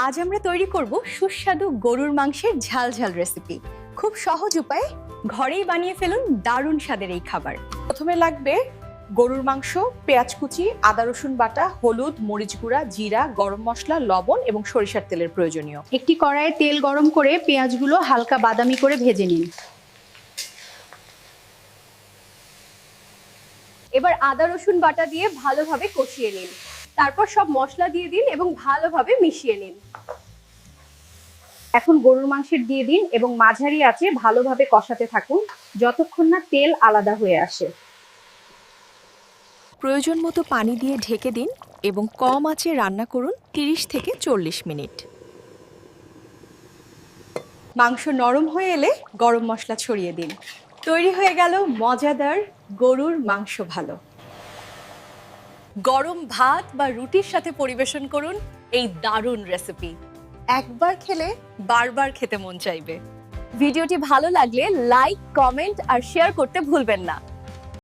আজ আমরা তৈরি করব সুস্বাদু গরুর মাংসের ঝাল ঝাল রেসিপি। খুব সহজ উপায়ে ঘরেই বানিয়ে ফেলুন দারুণ স্বাদের এই খাবার। প্রথমে লাগবে গরুর মাংস, পেঁয়াজ কুচি, আদা রসুন বাটা, হলুদ, মরিচ গুঁড়া, জিরা, গরম মশলা, লবণ এবং সরিষার তেলের প্রয়োজনীয়। একটি কড়াইয়ে তেল গরম করে পেঁয়াজগুলো হালকা বাদামি করে ভেজে নিন। এবার আদা রসুন বাটা দিয়ে ভালোভাবে কষিয়ে নিন। তারপর সব মশলা দিয়ে দিন এবং ভালোভাবে মিশিয়ে নিন। এখন গরুর মাংসের দিয়ে দিন এবং মাঝারি আঁচে ভালোভাবে কষাতে থাকুন যতক্ষণ না তেল আলাদা হয়ে আসে। প্রয়োজন মতো পানি দিয়ে ঢেকে দিন এবং কম আঁচে রান্না করুন 30 থেকে 40 মিনিট। মাংস নরম হয়ে এলে গরম মশলা ছড়িয়ে দিন। তৈরি হয়ে গেল মজাদার গরুর মাংস ভালো। গরম ভাত বা রুটির সাথে পরিবেশন করুন এই দারুণ রেসিপি। একবার খেলে বারবার খেতে মন চাইবে। ভিডিওটি ভালো লাগলে লাইক, কমেন্ট আর শেয়ার করতে ভুলবেন না।